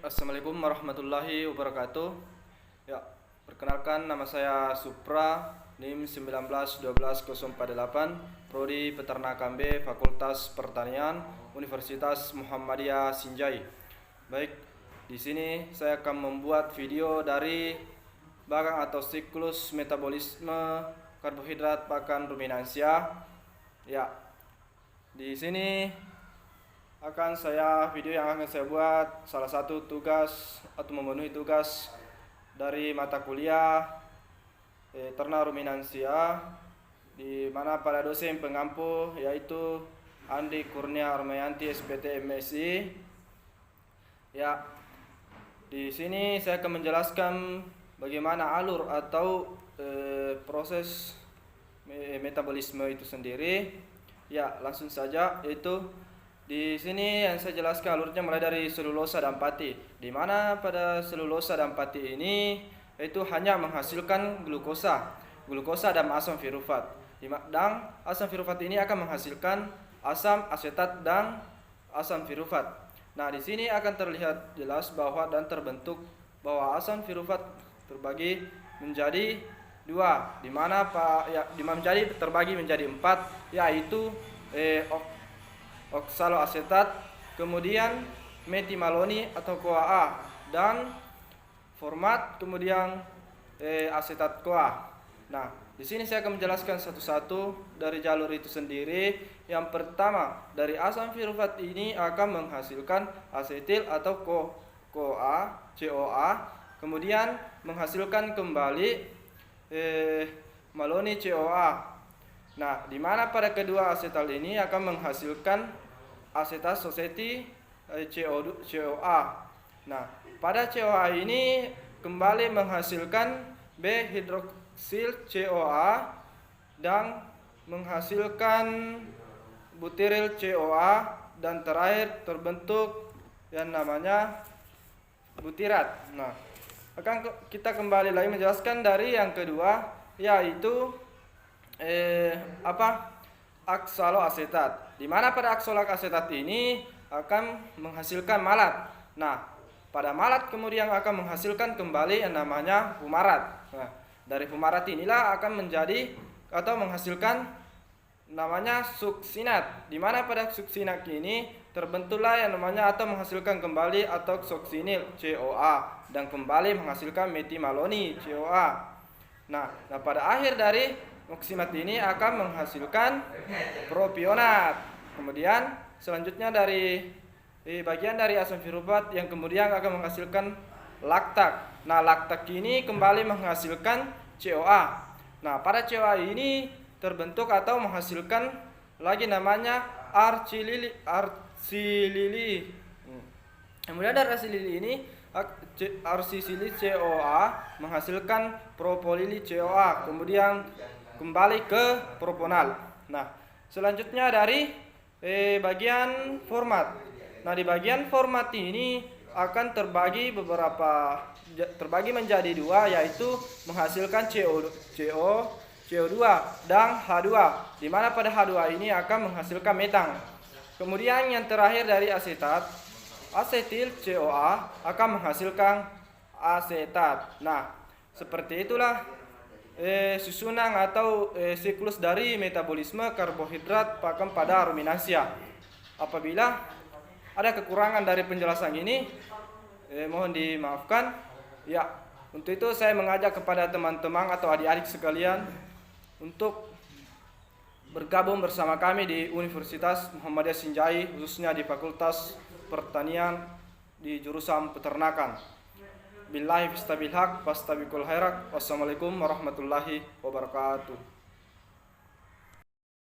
Assalamualaikum warahmatullahi wabarakatuh. Ya, perkenalkan nama saya Supra, NIM 1912048, Prodi Peternakan B, Fakultas Pertanian, Universitas Muhammadiyah Sinjai. Baik, di sini saya akan membuat video dari bagang atau siklus metabolisme karbohidrat pakan ruminansia. Ya, di sini video yang akan saya buat salah satu tugas atau memenuhi tugas dari mata kuliah ternak ruminansia, di mana pada dosen pengampu yaitu Andi Kurnia Armayanti SPT MSI. Ya, di sini saya akan menjelaskan bagaimana alur atau proses metabolisme itu sendiri. Ya, langsung saja, yaitu di sini yang saya jelaskan alurnya mulai dari selulosa dan pati, di mana pada selulosa dan pati ini itu hanya menghasilkan glukosa dan asam pirufat. Dan asam pirufat ini akan menghasilkan asam asetat dan asam pirufat. Nah, di sini akan terlihat jelas bahwa dan terbentuk bahwa asam pirufat terbagi menjadi dua, di mana terbagi menjadi empat, yaitu oksaloasetat, kemudian metimaloni atau CoA, dan format, kemudian asetat CoA. Nah, di sini saya akan menjelaskan satu-satu dari jalur itu sendiri. Yang pertama, dari asam pirufat ini akan menghasilkan asetil atau CoA, kemudian menghasilkan kembali maloni CoA. Nah, di mana pada kedua asetal ini akan menghasilkan asetat society CoA. Nah, pada CoA ini kembali menghasilkan B-hidroksil CoA dan menghasilkan butiril CoA, dan terakhir terbentuk yang namanya butirat. Nah, akan kita kembali lagi menjelaskan dari yang kedua, yaitu oksaloasetat, di mana pada oksaloasetat ini akan menghasilkan malat. Nah, pada malat kemudian akan menghasilkan kembali yang namanya fumarat. Nah, dari fumarat inilah akan menjadi atau menghasilkan namanya suksinat, di mana pada suksinat ini terbentuklah yang namanya atau menghasilkan kembali atau suksinil CoA dan kembali menghasilkan metimaloni CoA. Nah, pada akhir dari oksimat ini akan menghasilkan propionat. Kemudian selanjutnya dari bagian dari asam pirufat yang kemudian akan menghasilkan laktak. Nah, laktak ini kembali menghasilkan CoA. Nah, pada CoA ini terbentuk atau menghasilkan lagi namanya arsilili. Kemudian dari arsilili ini arsilili CoA menghasilkan propolili CoA, kemudian kembali ke proponal. Nah, selanjutnya dari bagian format. Nah, di bagian format ini akan terbagi menjadi dua, yaitu menghasilkan CO2 dan H2, di mana pada H2 ini akan menghasilkan metan. Kemudian yang terakhir dari asetil CoA akan menghasilkan asetat. Nah, seperti itulah susunan atau siklus dari metabolisme karbohidrat pakan pada ruminansia. Apabila ada kekurangan dari penjelasan ini, mohon dimaafkan. Ya, untuk itu saya mengajak kepada teman-teman atau adik-adik sekalian untuk bergabung bersama kami di Universitas Muhammadiyah Sinjai, khususnya di Fakultas Pertanian di jurusan Peternakan. Billahi fistabil haq, fastabiqul khairat. Wassalamualaikum warahmatullahi wabarakatuh.